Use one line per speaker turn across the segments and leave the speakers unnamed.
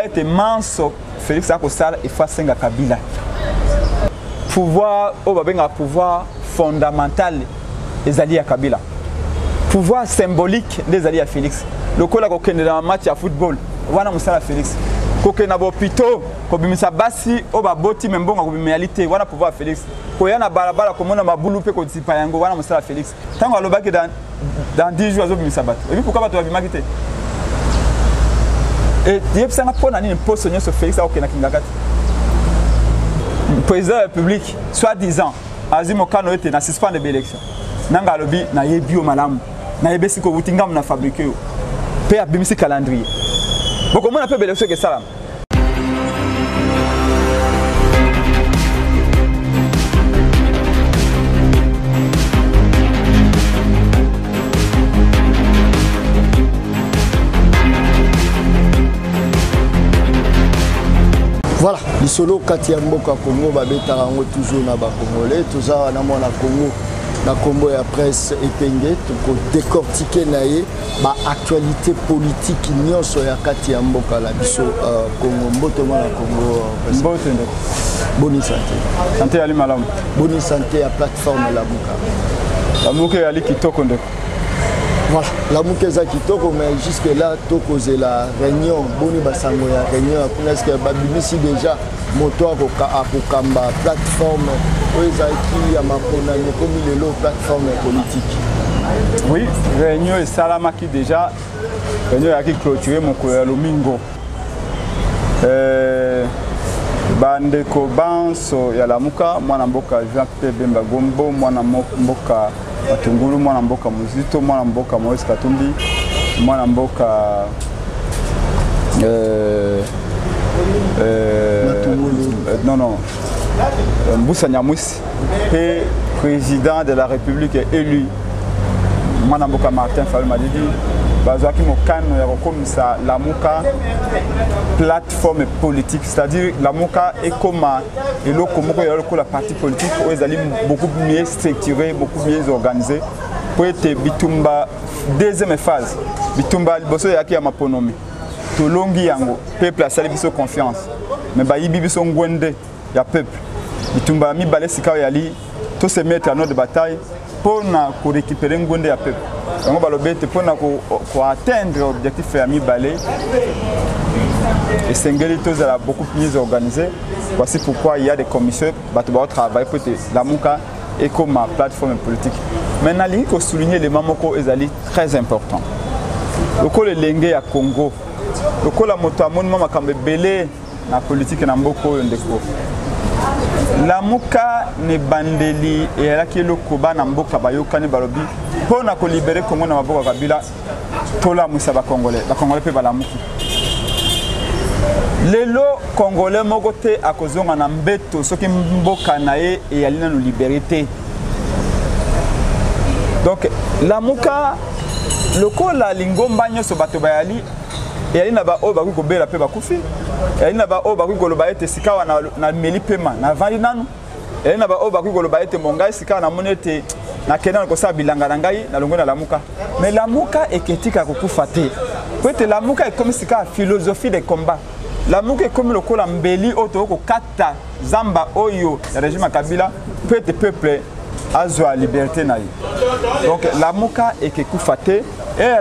Était manso Félix Akosala et Fasenga Kabila. Pouvoir au babenga pouvoir fondamental des alliés à Kabila. Pouvoir symbolique des alliés à Félix. Le kola ko kende dans match à football. Wana musala Félix. Ko kena bo pito ko bimisa basi o ba boti membonga ko bimealité wana pouvoir Félix. Ko yana balabala ko mona mabulu pe ko tsipa yango wana musala Félix. Tango alobaki dans 10 jours azo bimisa bato. Et puis pourquoi bato babimaki te? Et il y a un poste sur Félix au Kingakati. Le président de la République, soi-disant, Azim Okano était dans suspens de l'élection. Nanga lobi na yebi o malamu. Na yebesi ko butingam na fabriqué. Pe abimisi calendrier. Bon comment on appelle l'élection que ça là?
Voilà, les solos Katiamboka Congo, Babeta Rango toujours na Congolais, tout ça na mona Congo, na Congo ya presse épinglée, pour décortiquer naie, ba actualité politique nyonso ya Katiamboka la biso Congo, mboto na Congo.
Mboto ndo.
Bonne santé.
Santé ali malamu.
Bonne santé à plateforme la Muka.
La Muka ali kitoko ndo.
Voilà, la Mukeza Kitoko, mais jusque-là, Toko c'est la réunion, Boni Basango, la réunion, parce que Babimisi déjà, moto à Kokamba, plateforme, qui a ma comme le lot, plateforme politique.
Oui, réunion et Salamaki déjà, réunion qui clôturé mon coeur Lomingo. Bandeko Banso, Yalamuka, moi Namboka, Jean-Pierre Bemba Gombo, moi Namboka. Matungulu mwana mboka Muzito mwana mboka Moïse Katumbi mwana mboka non Mboussa Nyamwisi et président de la République élu mwana mboka Martin Fayulu Madidi bazaki mokano ya kokomisa Lamuka plateforme politique, c'est-à-dire Lamuka est comme la partie politique où ils allaient beaucoup mieux structuré, beaucoup mieux organisé pour être bitumba deuxième phase bitumba liboso yaki ya maponomi to longi yango peuple a sali biso confiance mais ba yibi biso ngwende ya peuple bitumba mi balé sika yali to se mettre à notre bataille pour na ko récupérer ngwende ya peuple yango balobete pour na ko atteindre objectif ya mi balé. Et Sengelito est beaucoup plus organisé. Voici pourquoi il y a des commissions qui travaillent pour Lamuka et comme ma plateforme politique. Maintenant, il faut souligner les mamoko est très important. Le col est lengue à Congo. Le col a motamon mama kambe belé na politique na mboko ndeko. Lamuka ne bandeli et là qui est le koba na mboka bayoka ne balobi pour na ko libérer Congo na maboka kabila tola musaba congolais. Ba congolais pe balamuki. Lelo Congolais mokote a kozonga na mbeto soki mboka na ye et alina no liberté. Donc Lamuka lokola lingomba nyoso bato bayali et alina ba o baku kobela pe bakufi. Et alina ba o baku koloba ete sikawa na meli pema na vandi nanu. Et alina ba o baku koloba ete mongai sikawa na monete na kena ko sa bilanga na ngai na longo na Lamuka. Mais Lamuka eketika kokufa te. Peut-être Lamuka est comme sika philosophie de combat. Lamuka est comme le col mbeli auto kata zamba oyo le régime Kabila peut être peuple azwa liberté naï. Donc Lamuka est que kufate et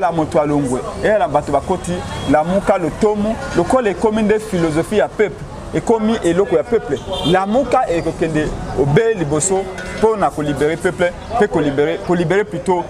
la moto alongwe et la bato bakoti Lamuka le tomo le col est comme une philosophie à peuple et comme eloko ya peuple. Lamuka est que kende obé liboso pour na ko libérer peuple peut ko libérer plutôt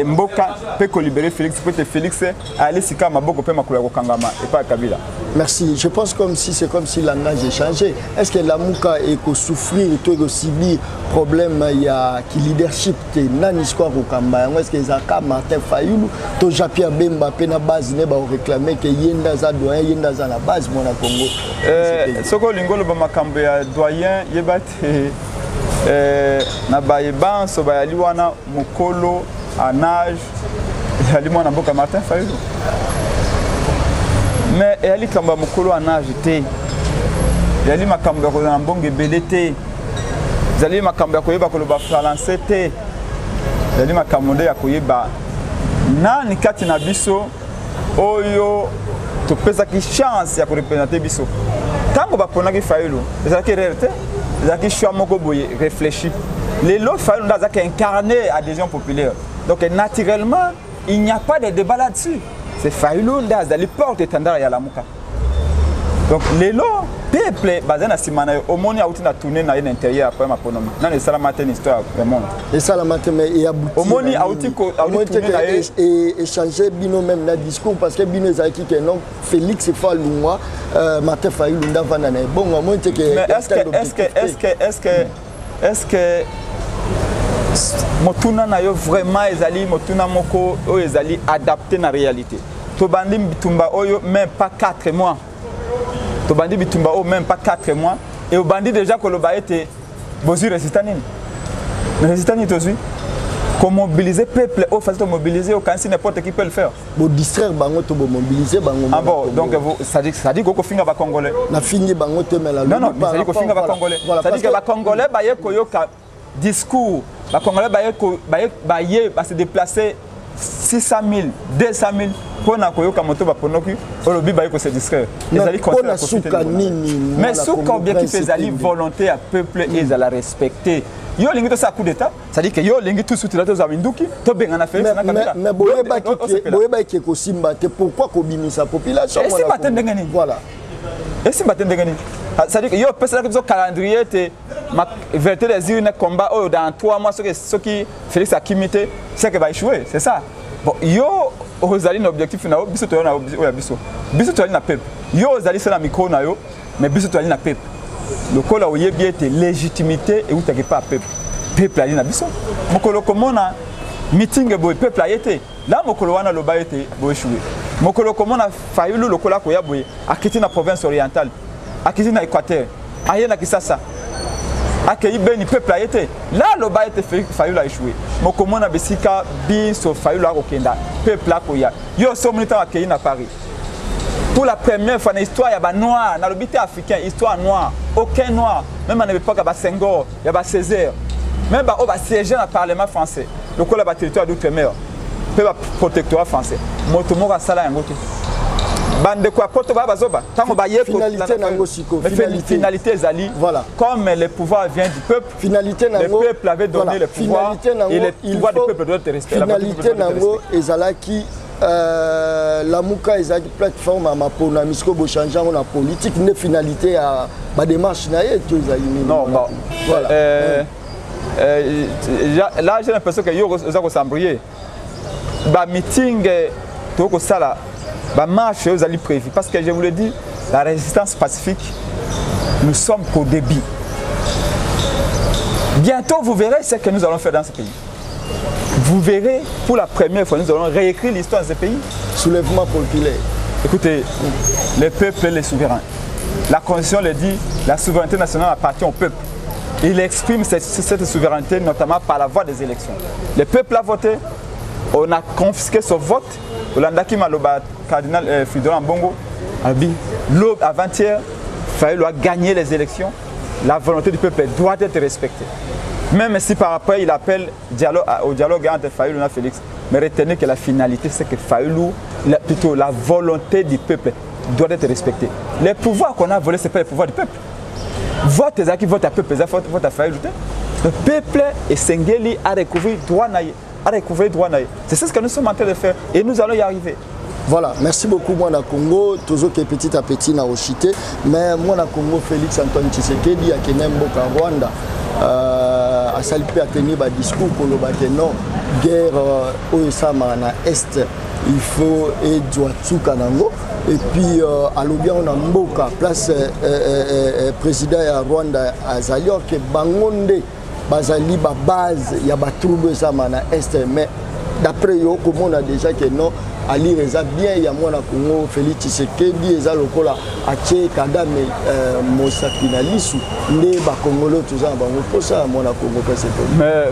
Mboka peut libérer Félix peut être Félix aller sika maboko pe makula ko kangama et pas Kabila.
Merci. Je pense comme si c'est comme si le langage est changé. Est-ce que Lamuka est que souffrir et que subir problème il y a qui leadership te nani square au Kamba. Est-ce que Zaka Martin Fayulu to Jean-Pierre Bemba pe na base ne ba réclamer que yenda za doyen yenda za la base mon Congo.
Soko lingolo ba makambo ya doyen yebate na bayeban so ba yaliwana mukolo à nage, il y a mboka Martin Fayulu. Mais il y a kamba mukolo à nage té. Il y a makamba ko na mbonge belete. Il y a makamba ko yeba ko ba français té. Il y a makamba ya ko yeba nani kati na biso oyo topesaki chance ya koreprésenter biso ntango baponaki Fayulu ezalaki réalité ezalaki choix moko boye réfléchi lelo Fayulu nde azalaki incarné adhésion populaire donc naturellement il n'y a pas de débat là-dessus c'est Fayulu nde azali porte-étendard ya Lamuka donc lelo peuple bazana na nsima na yo omoni auti na tourner na ye na intérieur après maponomi nano esalama te une histoire ya monde
esalama te mais eyabouti
omoni auti tourner na ye
échanger bino même na discours parce que bino ezalaki ke non Félix Falungwa Martin Fayulu ndavanda na bon omoni te ke est-ce que motuna na yo vraiment ezali motuna moko oyo ezali adapté na réalité tobandi bitumba oyo même pas 4 mois tobandi bitumba oyo même pas 4 mois et obandi déjà koloba ete bozwi résistant nini résistant nini tozwi ko mobiliser peuple au facile de mobiliser au quand si n'importe qui peut le faire bo distraire bango to bo mobiliser bango
ah bon donc ça dit ko finga ba congolais
na fingi bango te mais la
non ça dit ko finga ba congolais ça dit que ba congolais ba ye koyoka discours ba congolais ba ye ba se déplacer 600 000 200 000 pour na koyoka moto ba ponoki olobi ba ye ko se distraire ezali
contre suka nini
mais suka objectif ezali volonté à peuple et za la respecter yo lingi to sa coup d'état ça dit que yo lingi tout soutenir to za minduki to benga na Félix na kamera
mais boyeba ki ko simba te pourquoi ko binisa population
et si baten ndengeni
voilà
et si baten ndengeni ça dit que yo pesa que calendrier te ma vérité des urnes combat dans 3 mois ce qui Félix a kimité c'est que va échouer c'est ça bon yo ozali na objectif na biso to na biso to na peuple yo ozali c'est la micro na yo mais biso to na peuple le kola oyebi ete légitimité et utake pas peuple ali na biso mokolo komona meeting boy peuple ayete là mokolo wana loba ete boy échouer mokolo komona Fayulu lokola ko ya boy akiti na province orientale akiti na Équateur aye na Kisasa akei beni peuple ayete là loba ete Fayulu a échoué mokomona besika biso Fayulu akokenda peuple akoya yo so monita akei na Paris pour la première fois dans l'histoire, il y a des noirs, dans le but africain, histoire noire, aucun noir, même à l'époque, il y a Senghor, il y a Césaire, même il y a siégé dans le Parlement français, le col de territoire d'outre-mer, le protectorat français. Motomo a sala yangote. Bande quoi, poto ba bazoba. Tant ba yé
finalité nango siko.
Finalité zali. Voilà. Comme le pouvoir vient du peuple.
Finalité nango.
Le peuple avait donné le pouvoir. Et le pouvoir du peuple doit être respecté.
Finalité nango ezalaki la Muka est une plateforme à ma misko bo changer la politique une finalité à ma démarche na ye tu
non bon voilà là j'ai l'impression que yo za ko sambrier ba meeting to ko sala ba marche aux ali prévu parce que je vous le dis la résistance pacifique nous sommes qu'au début bientôt vous verrez ce que nous allons faire dans ce pays. Vous verrez, pour la première fois, nous allons réécrire l'histoire de ce pays.
Soulèvement populaire.
Écoutez, les peuples et les souverains. La Constitution le dit, la souveraineté nationale appartient au peuple. Il exprime cette souveraineté notamment par la voie des élections. Le peuple a voté, on a confisqué son vote. Olandaki Maloba, cardinal Fridolin Bongo, l'aube avant-hier, Fayulu a gagné les élections. La volonté du peuple doit être respectée. Même si par après il appelle au dialogue entre Fayulu et Félix, mais retenez que la finalité c'est que Fayulu, plutôt la volonté du peuple doit être respectée. Les pouvoirs qu'on a volés, ce n'est pas les pouvoirs du peuple. Vote qui vote à peuple, vote à Fayulu. Le peuple est Sengeli à recouvrir droit naïe. C'est ce que nous sommes en train de faire et nous allons y arriver.
Voilà, merci beaucoup moi na Congo, toujours que petit à petit na Oshité, mais moi na Congo Félix Antoine Tshisekedi a kenembo ka Rwanda. A salipé à tenir un discours pour le non guerre au Sama na Est il faut et doit tout kanango et puis à l'obia on a mboka place président à Rwanda à Zalior que bangonde bazali ba base il y a ba trouble Sama na Est mais d'après yo comme on a déjà que non Ali Reza bien il y a moi na Congo Félix Tshisekedi eza lokola ache Kagame Mosakina-Lisu ne ba Congolais tout ça bango pour ça moi na Congo c'est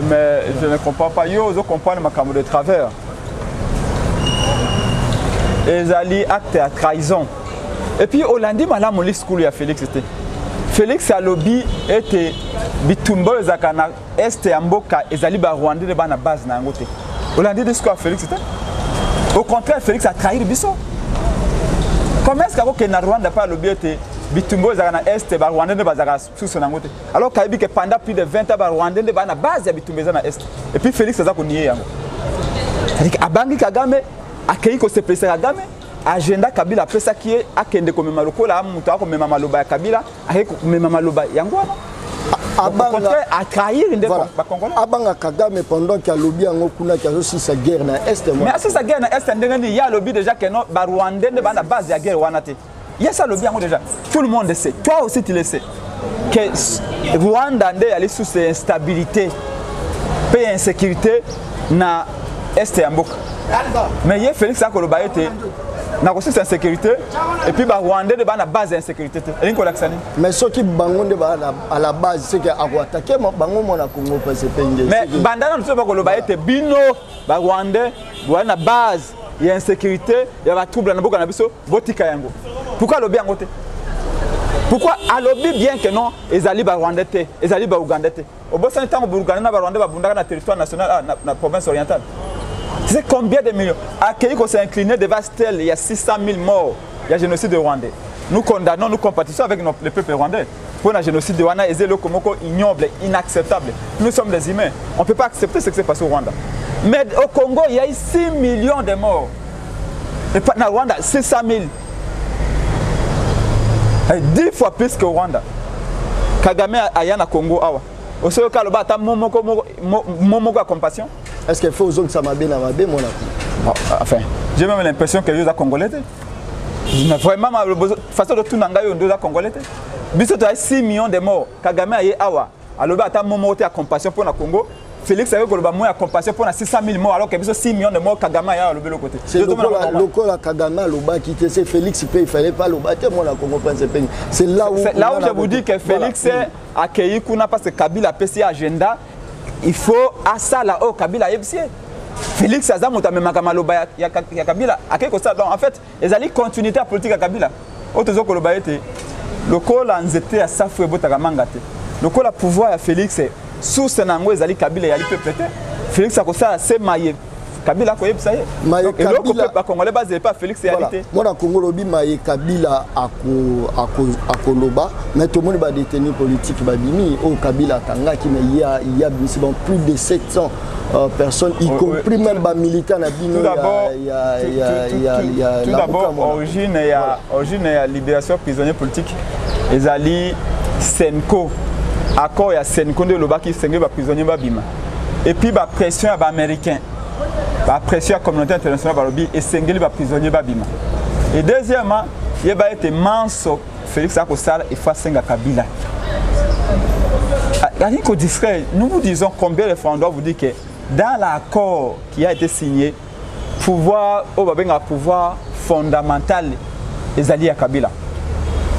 mais je ne comprends pas yo je comprends ma caméra de travers ezali acte à trahison et puis Hollandi malamu liscoulu ya Félix c'était Félix a lobby était bitumbo zakana est ya mboka ezali ba Rwanda ba na base na ngote Hollandi discours Félix c'était. Au contraire, Félix a trahi le biso. Comment est-ce que na Rwanda pas le biais bitumbo za na est ba Rwanda ne bazaka sous na ngote. Alors kabi que pendant plus de 20 ans ba Rwanda ne ba na base ya bitumbo za na est. Et puis Félix aza ko nier yango. C'est-à-dire abangi Kagame akei ko se pesa Kagame agenda Kabila pesa qui est akende ko mema lokola muto ako mema maloba ya Kabila akei ko mema maloba yango wana.
Abanga
à trahir une des Congolais.
Abanga Kagame pendant qu'il y a lobby en Okuna qui a aussi sa guerre dans l'Est.
Mais si sa guerre dans l'Est, il y a lobby déjà que non, Rwandais ne va la base de la guerre Wanate. Il y a ça lobby en déjà. Tout le monde le sait. Toi aussi tu le sais. Que Rwanda est sous cette instabilité, paix insécurité na Est et Mboka. Mais il y a Félix Akoloba était na aussi cette insécurité et puis Rwandais de la base d'insécurité.
Mais ce qui bangonde à la base c'est que à attaquer bango mona Congo parce que
mais bandana nous pas Koloba était bino Rwandais na base il y a insécurité il y a trouble na boka na biso botika yango. Pourquoi lobby yango te? Pourquoi à lobby bien que non ezali Rwandais te ezali Ougandais te. Au bout d'un temps Ougandais na Rwandais ba bundaka na territoire national na province orientale. C'est combien de millions? Accueilli qu'on s'est incliné devant Stel, il y a 600 000 morts. Il y a génocide de Rwandais. Nous condamnons, nous compatissons avec le peuple rwandais. Pour le génocide de Rwanda, c'est ignoble, inacceptable. Nous sommes des humains. On ne peut pas accepter ce qui s'est passé au Rwanda. Mais au Congo, il y a eu 6 millions de morts. Et dans Rwanda, 600 000. 10 fois plus qu'au Rwanda. Kagame a eu au Congo. Au seul cas, il y a Momoko à compassion.
Est-ce qu'il faut que ça m'a bien amabé, mon ami?
Enfin, j'ai même l'impression que les gens congolais. Vraiment, la façon de tout nangayo deux congolais. Biso tu as 6 millions de morts. Kagame a eu awa. Alors bah ta Momoko à compassion pour le Congo. Félix a eu que le moins à compassion pour 600 000 morts alors que biso 6 millions de morts Kagame a eu le l'autre côté.
C'est le local Kagame le bas qui était Félix il fallait pas le battre moi la Congo pense pays. C'est là où
je vous dis que Félix a accueilli kuna parce que Kabila a PC agenda. Il faut à ça là au Kabila yebsie. Félix Azam utamema kamaloba ya Kabila akeko ça donc en fait les alliés continuité à politique à Kabila. Autres koloba été le col anzete à safwe botaka mangate. Le col à pouvoir à Félix sous senango les alliés Kabila yali peut péter. Félix a ko ça c'est maye Kabila ko yebsa ye. Donc le col pas congolais basé pas Félix réalité.
Moi na Congo lobi maye Kabila akoloba mais tout le monde va détenir politique babimi au Kabila tanga qui mais il y a plus de 700 personnes y compris même ba militaires na bino
tout d'abord origine et libération prisonniers politiques les alliés Senko accord ya Senko de loba qui sengé ba prisonniers babima et puis ba pression à ba américain ba pression à la communauté internationale ba lobby et sengé ba prisonniers babima et deuxièmement il y a été manso Félix Akosala et Fasenga Kabila. Nous vous disons combien de fois on doit vous dire que dans l'accord qui a été signé, pouvoir fondamental des alliés à Kabila,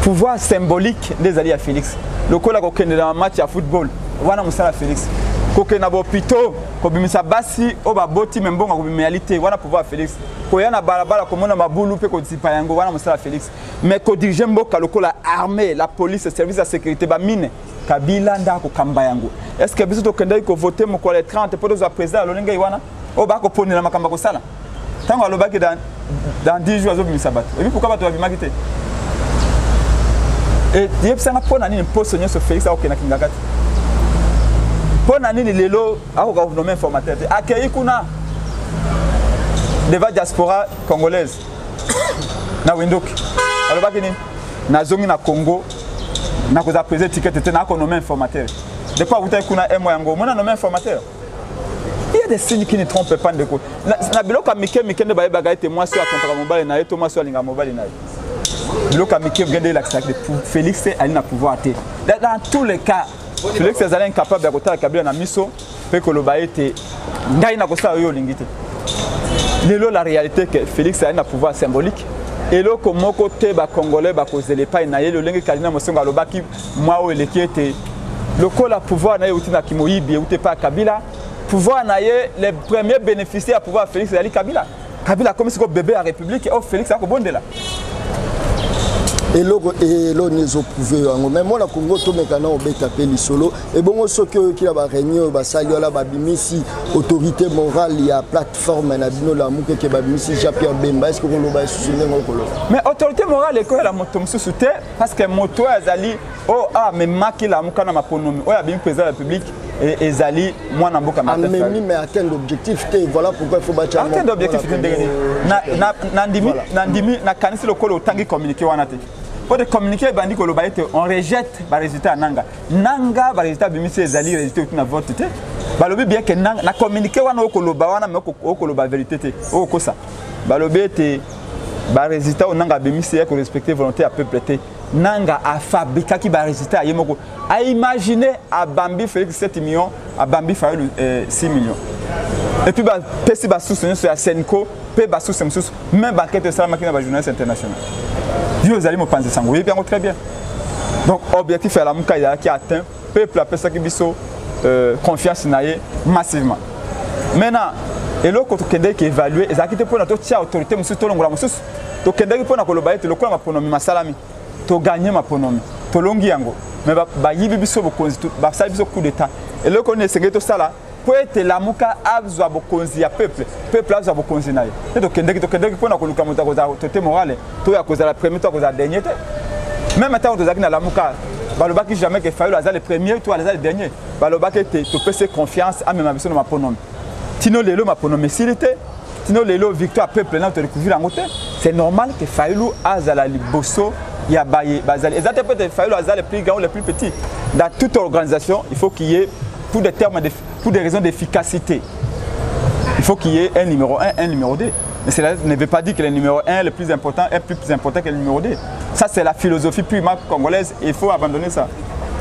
pouvoir symbolique des alliés à Félix. Le coup là qu'on est dans un match à football, voilà mon à Félix. Qu'on est dans l'hôpital, qu'on bimisa basi, on va boti même bon qu'on réalité, voilà pouvoir Félix. Qu'on y a na balabala comme on a ma boulou pe qu'on dit pas yango, voilà mon à Félix. Mais qu'on dirige mboka le coup la armée, la police, le service de sécurité ba mine. Kabila ndako kamba yango. Est-ce que biso to kenda ko voter mo ko les 30 pour le président lolinga iwana? O ba ko ponela makamba ko sala. Tango aloba que dans 10 jours azobimisa bato. Et puis pourquoi bato babimaki te? Et yebisa na pona nini poste nyo so Félix a okena kingakati. Pona nini lelo ako ka nommer informateur. Akei kuna devant diaspora congolaise. Na windoki. Aloba que nini? Na zongi na Congo. Na koza présenter ticket était na ko nommer informateur. De quoi vous avez kuna un yango, mona nommer informateur. Il y a des signes qui ne trompent pas de quoi. Na biloka mike ne ba baga été moi sur contrat mobile na eto moi sur linga mobile na. Biloka mike vient l'accepter pour Félix ali na pouvoir té. Dans tous les cas, Félix est incapable de kotala Kabila na miso pe ko loba été ngai na kosa yo lingité. Lelo la réalité que Félix a un pouvoir symbolique. Et là, comme côté ba congolais ba cause les pas na yelo lenge kalina mosonga lobaki moi o elekete le col à pouvoir na utina kimoyibi ou pas Kabila pouvoir na les premiers bénéficiaires à pouvoir Félix Ali Kabila comme si ko bébé à République et Félix a ko bondela
et l'on est prouvé mais moi na Congo to mekana obeta pe lisolo et bon soki qui a ba réunion ba saliola ba bimisi autorité morale il y a plateforme na bino la muke ke ba bimisi Jean-Pierre Bemba est-ce que vous ba soutenir ngolo
mais autorité morale ko la moto mususu te parce que moto azali oh ah mais maki la muka na maponomi o ya bien président de la République et ezali moi na mboka Martin Fayulu
mais atteindre l'objectif te voilà pourquoi il faut battre
atteindre l'objectif na ndimi na kanisi lokolo tangi communiquer wana te pour de communiquer bandi ko loba ete on rejette ba résultat nanga ba résultat bimisi ezali résultat na vote te balobi bien que na communiquer wana okoloba wana mais okoloba vérité te okosa balobi ete ba résultat nanga bimisi ko respecter volonté à peuple te nanga a fabriqué qui ba résultat yemoko a imaginer a Bambi Félix 7 millions a Bambi Fayulu 6 millions et puis ba pesi ba soutenir sur Senko pe ba soutenir même banquette ça makina ba journaliste international yo zali mo penser sango bien très bien donc objectif est la muka qui atteint peuple après ça qui biso confiance naie massivement maintenant et l'autre kende qui évaluer ezakite pour notre autorité musu to longola musu to kende pour na koloba ete lokola maponomi masalami to gagner maponomi to longi yango mais ba yibi biso bokonzi ba sala biso coup d'état et l'autre on essaie to sala pour être la muka abzwa bokonzi ya peuple abzwa bokonzi naye to kende pour na koluka moto koza autorité morale to ya koza la premier to koza dernier te même temps to zakina la muka balobaki jamais que Fayulu aza le premier to aza le dernier balobaki te to pese confiance a même biso na maponomi tino lelo maponomi silité tino lelo victoire peuple na to découvrir en côté c'est normal que Fayulu aza la liboso ya baye bazali exactement peut-être Fayulu aza le plus grand ou le plus petit dans toute organisation il faut qu'il y ait pour des raisons d'efficacité il faut qu'il y ait un numéro 1 un numéro 2 mais cela ne veut pas dire que le numéro 1 le plus important est plus important que le numéro 2 ça c'est la philosophie purement congolaise et il faut abandonner ça.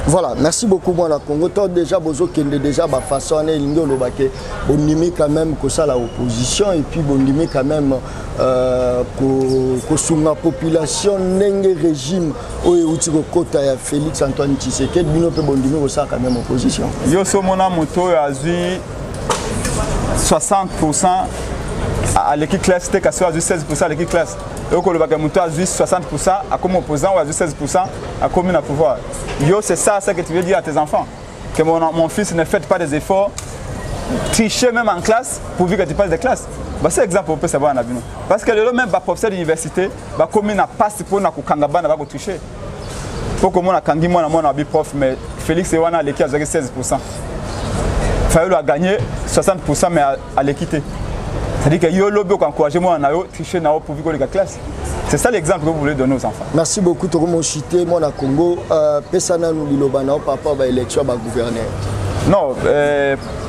Voilà, merci beaucoup moi la Congo. Toi déjà bozo kende déjà ba façon lingi olobake bonimi quand même que ça la opposition et puis bonimi quand même ko sunga population nenge régime oyo uti ko kota ya Félix Antoine Tshisekedi bino pe bonimi ko ça quand même opposition.
Yo so mona moto azui 60% à l'équipe classe c'était qu'à 16% à l'équipe classe. Et au Lobaka Mouto a 60% à comme opposant ou à 16% à comme à pouvoir. Yo, c'est ça que tu veux dire à tes enfants. Que mon fils ne fait pas des efforts, tricher même en classe pour que tu passes de classe. Bah, c'est exemple on peut savoir en avenir. Parce que le même professeur d'université, bah, comme il n'a pas pour na kangaba na va tricher. Pour que moi kangi moi na prof mais Félix et Wana l'équipe a 16%. Fayulu a gagné 60% mais à l'équité. C'est-à-dire que yo lobby ko encourager moi na yo tricher na pour vivre la classe. C'est ça l'exemple que vous voulez donner aux enfants.
Merci beaucoup Tokomo Chité moi na Congo pesana nous liloba na papa ba élection ba gouverneur.
Non,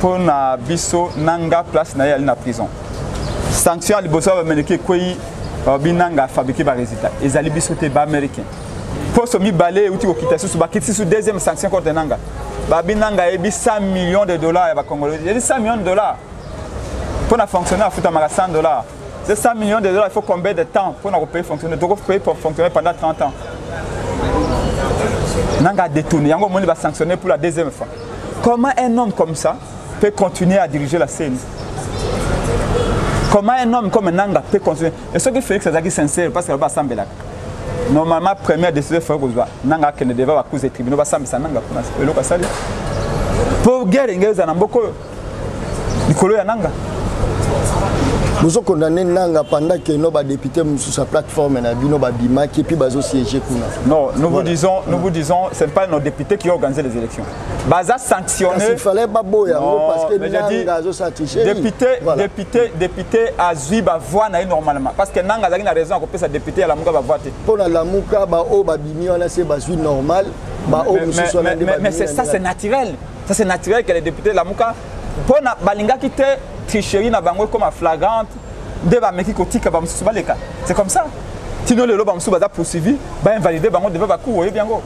pour na biso nanga place na yali na prison. Sanction liboso ba meneke koyi binanga fabriquer ba résultat. Ezali biso te ba américain. Pour so mi balé outi ko kitasi sous ba kitisi sous deuxième sanction contre nanga. Ba binanga ebi 100 millions de dollars ba congolais. Il y a 100 millions de dollars. Pour fonctionner à Foutamara $100. C'est 100 millions de dollars, il faut combien de temps pour payer fonctionner? Donc, payer pour fonctionner pendant 30 ans. Nanga détourné, Yango Moni va sanctionner pour la deuxième fois. Comment un homme comme ça peut continuer à diriger la scène? Comment un homme comme Nanga peut continuer? Et ce que Félix Azaki sincère, parce qu'il va s'embêter. Normalement, première décision, il faut que Nanga ne devait pas accuser les tribunaux, ça Nanga pour guerre, il y a beaucoup de Nanga.
Nous avons condamné Nanga pendant que nos députés sur sa plateforme et bima qui puis bazo siéger.
Non, nous vous disons, ce n'est pas nos députés qui ont organisé les élections. Baza sanctionné.
Il fallait pas beau parce que
député a zui ba voix normalement parce que Nanga a raison à couper sa député à la muka va voter.
Pour la muka ba o ba bimi on a c'est ba zui normal ba o
mais ça c'est naturel. Ça c'est naturel que les députés la muka pour na balinga qui te tricherie na bango comme flagrante de ba meki kotika ba mususu baleka. C'est comme ça. Tino le lo ba mususu baza poursuivi, ba invalider bango devait ba courir bien go.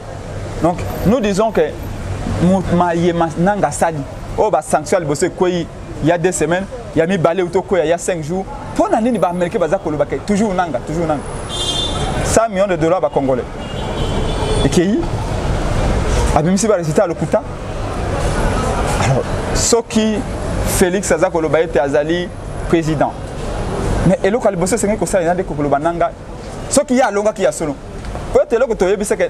Donc nous disons que Nanga sali oh ba sanction bosse koyi il y a 2 semaines, il y a mis balé auto koyi il y a 5 jours. Pour na nini ba américain baza kolobaka toujours Nanga. 100 millions de dollars ba congolais. Et qui abimisi ba résultat le kuta. Alors Soki Félix Azakoloba était Azali président. Mais Elo Kaliboso c'est que ça il y a des Kolobananga. Ce qui y a longa qui a solo. Peut-être que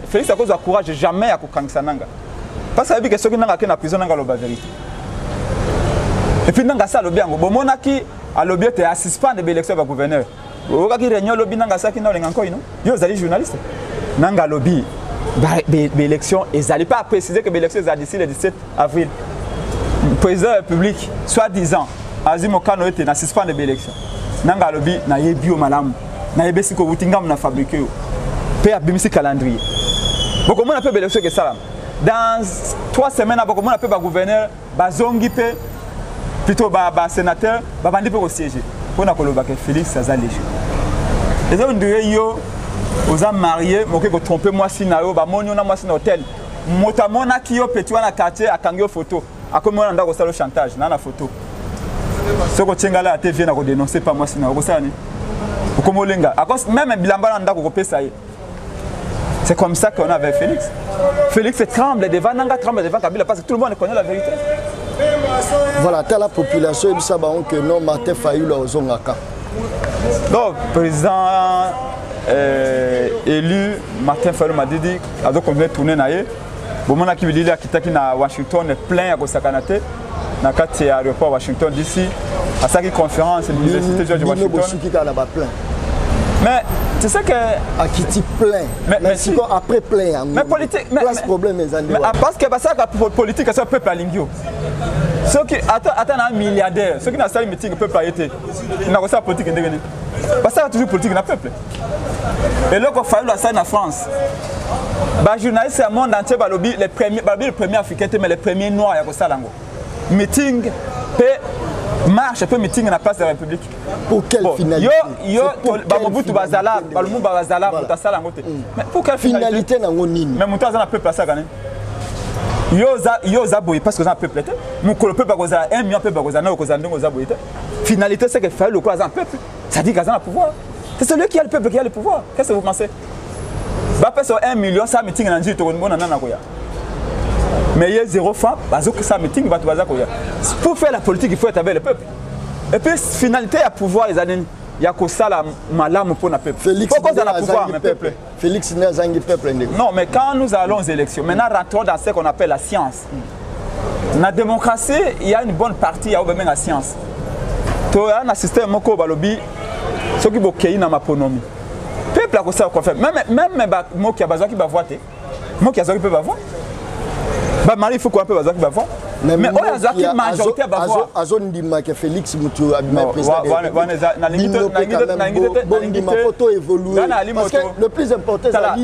Félix a cause de courage jamais à Kangisananga. Parce que que ceux qui n'ont pas la prison n'ont pas la vérité. Et puis, nanga ça lobby ango. Bon monaki a lobby te assistant de l'élection du gouverneur. Oka ki réunion lobby nanga ça qui n'a rien encore ino. Yo zali journaliste. Nanga lobby l'élection et zali pas préciser que l'élection est d'ici le 17 avril. Président de la République soi-disant Azim Okano était assistant de l'élection. Nanga lobby na yebi o malamu. Na yebesi ko butingam na fabriquer. Pe abimisi calendrier. Bon comment on appelle l'élection que ça? Dans 3 semaines avant comment on appelle gouverneur bazongi pe plutôt sénateur, bandi peut siéger. Pour que Félix Saza léger. Les hommes de yo, aux hommes mariés, moi qui tromper moi si na yo, moni na moi si na hôtel. Motamona qui yo petit na quartier à kangyo photo. À comment on a ko salo chantage na photo. Ce que tienga la TV na ko dénoncer pas moi si na ko ça ni. Comme lenga. À cause même bilamba na ko pesa. C'est comme ça qu'on a avec Félix. Félix tremble devant Nanga, tremble devant Kabila parce que tout le monde connaît la vérité.
Voilà, telle la population, il savent que non, Martin Fayulu a Zongaka.
Donc, président élu, Martin Fayulu m'a dit, a donc continué de tourner naïe. Bon, mon équipe dit qu'il à Washington est plein à Gosakanate, dans le aéroport Washington d'ici, à sa conférence de l'université de Washington. Mais tu sais que. À qui tu plein. Mais si après plein. Mais politique. Mais problème mais parce que ça la politique c'est un peuple à l'ingio. Ceux qui attendent un milliardaire, ceux qui n'ont pas meeting peuple a été. Ils n'ont pas politique indégné. Parce que ça toujours politique dans le peuple. Et là qu'on fait ça en France. Bah journaliste au monde entier les premiers africains mais les premiers noirs à ça lango. Meeting marche peu meeting na place de la République.
Pour quelle finalité?
Yo bamobutu bazala, balumu bazala mutasala ngote. Mais pour quelle finalité
na ngonini?
Mais mutaza na peuple ça gané. Yo za boy parce que ça peuple était. Mu ko le peuple bagoza 1 million peuple bagoza na ko za ndongo za boy était. Finalité c'est que faire le quoi za peuple. Ça dit qu'azan a pouvoir. C'est celui qui a le peuple qui a le pouvoir. Qu'est-ce que vous pensez? Ba pèse 1 million ça meeting na nji to ngona na koya. Mais il y a 0 francs, ça meeting va pour faire la politique, il faut être avec le peuple. Et puis, finalité, il y a pouvoir, il y a que ça, la malame pour le peuple.
Félix n'est pas un peuple.
Non, mais quand nous allons aux élections, maintenant, rentrons dans ce qu'on appelle la science. Dans la démocratie, il y a une bonne partie, il y a même la science. Tu as un système qui est ce qui est dans ma ponomie. Le peuple a ça qu'on fait. Même moi qui a besoin qui va voter, moi qui a besoin qui peut voter. Bah Marie il faut qu'on peut bazar qui va voir. Mais on a zaki majorité va voir.
Azon dima que Félix Mutu a bien président. Photo évoluer. Parce que le plus important c'est la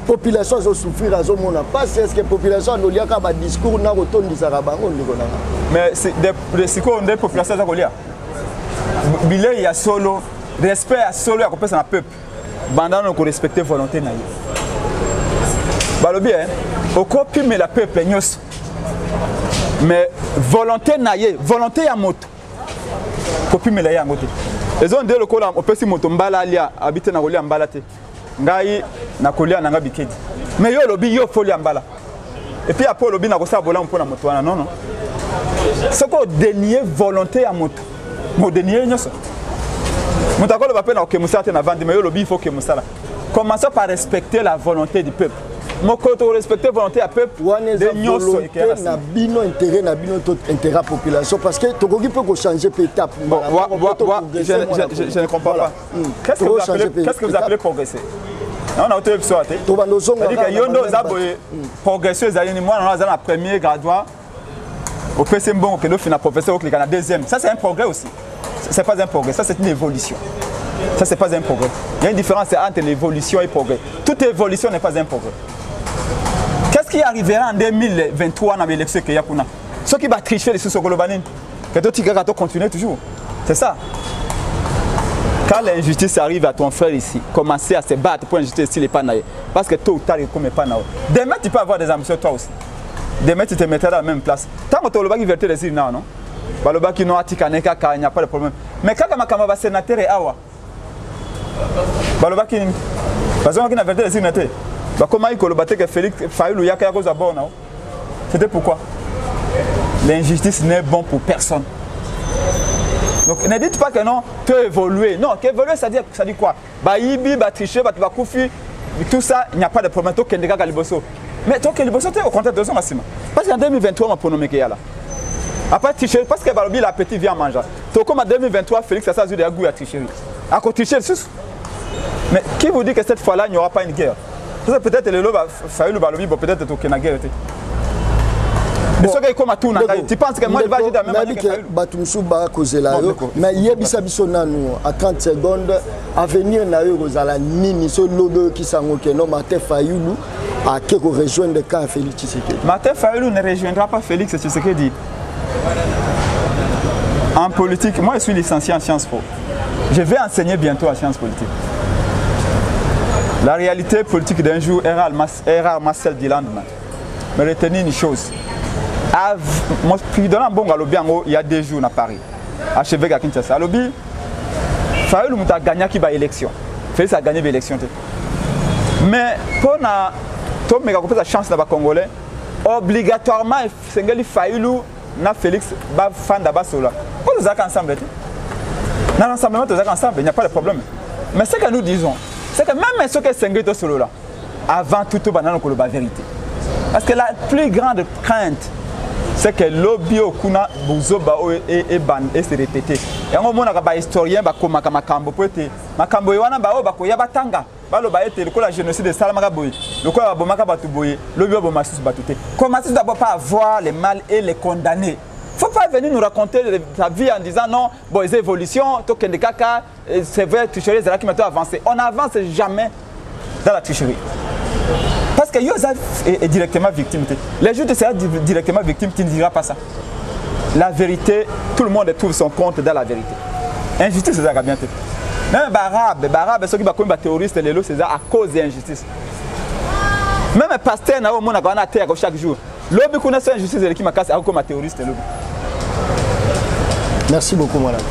population a souffrir à zone pas c'est ce que population no liaka ba discours na rotondi za bango ndiko na.
Mais c'est des discours des populations za kolia. Bilé il y a solo respect à solo à compétence na peuple. Bandana ko respecter volonté na yo. Bah le bien au copie mais la peuple nyos. Mais volonté naie, volonté ya moto. Copie mais la ya moto. Les ont dit le cola au pesi moto mbala alia habiter na kolia mbala te. Ngai na kolia na ngabikedi. Mais yo lobi yo folia mbala. Et puis après lobi na ko sa bola mpona moto wana non non. Ce qu'on dénier volonté ya moto. Mo dénier nyos. Moto ko le ba pe na okemusa te na vendre mais yo lobi il faut que musala. Commençons par respecter la volonté du peuple. Mon côté respecter volonté à peuple
de volonté na bino intérêt na bino tout intérêt population parce que to peut changer étape.
Je ne comprends pas. Qu'est-ce que vous appelez progresser? On a autre épisode. C'est-à-dire que yondo zaboye progresser zali ni moi on a la premier graduat au PC bon que nous finit professeur au clic na deuxième. Ça c'est un progrès aussi. C'est pas un progrès, ça c'est une évolution. Ça c'est pas un progrès. Il y a une différence entre l'évolution et le progrès. Toute évolution n'est pas un progrès. Qu'est-ce qui arrivera en 2023 dans l'élection qu'il y a pour nous? Ceux qui vont tricher les sous-sogolobanines, que tu continues toujours. C'est ça. Quand l'injustice arrive à ton frère ici, commencer à se battre pour l'injustice s'il n'est pas naïf. Parce que tôt ou tard, il ne pas naïf. Demain, tu peux avoir des ambitions toi aussi. Demain, tu te mettras dans la même place. Tant que tu as le bac des îles, non? Le bac qui n'a il n'y a pas de problème. Mais quand tu as un sénateur et awa, le bac qui n'a pas des îles, comment il a que Félix Fayulu a quelque chose à bon? C'était pourquoi? L'injustice n'est bon pour personne. Donc ne dites pas que non, tu as évolué. Non, qu'évoluer ça dit quoi? Bah ibi, bah tricher, bah tu vas koufi, tout ça, il n'y a pas de problème. Toi, Kendeka Galiboso. Mais toi, Galiboso, tu es au contraire de ça, Massima. Parce qu'en 2023, on a pronommé qu'il y a là. Après, tricher, parce que Balobi, la petite vient manger. Donc, comme en 2023, Félix Assas a eu des goûts à tricher. À côté tricher, mais qui vous dit que cette fois-là, il n'y aura pas une guerre? Peut-être le lobe, Fayoulou Balobi, peut-être qu'il y a une guerre. Tu penses que moi, je vais agir de la même manière que Fayoulou?
Mais il y a à 30 secondes, à venir, Nini, ce lobe qui s'en occupe, Martin Fayoulou, à qui rejoindre le camp Félix Tshisekedi.
Martin Fayoulou ne rejoindra pas Félix Tshisekedi. En politique, moi je suis licencié en Sciences Po. Je vais enseigner bientôt en sciences politiques. La réalité politique d'un jour est rarement celle du lendemain. Mais retenez une chose. Il y a 2 jours à Paris, à Chevèque à Kinshasa. Alobi, Fayoulou a gagné l'élection. Félix a gagné l'élection. Mais pour la chance de Congolais, obligatoirement, Fayoulou na Félix va fan d'abord cela. Pour nous accorder ensemble, dans l'ensemble, il n'y a pas de problème. Mais ce que nous disons, c'est que même ceux qui sont sur cela, avant tout, on a la vérité. Parce que la plus grande crainte, c'est que lobby au kuna buzoba et se répéter. Et on a des historiens comme Makambo poete, Makambo wana bao bako yabatanga, balo baete le la génocide de Salamaga boy, le quoi bomaka batuboye, lobby au bomasus batute. Commencez d'abord par voir les mal et les condamner. Faut pas venir nous raconter ta vie en disant non, bon les évolutions, token de caca, c'est vrai, tricherie, c'est là qui m'a avancé. On n'avance jamais dans la tricherie. Parce que Yosa est directement victime. Les juges seront directement victimes, tu ne diras pas ça. La vérité, tout le monde trouve son compte dans la vérité. Injustice, c'est ça bien. Même Barab, ceux qui sont terroristes, c'est à cause de l'injustice. Même les pasteurs, au monde a terre chaque jour. L'objet connaît cette injustice qui m'a cassé comme terroriste.
Merci beaucoup, madame.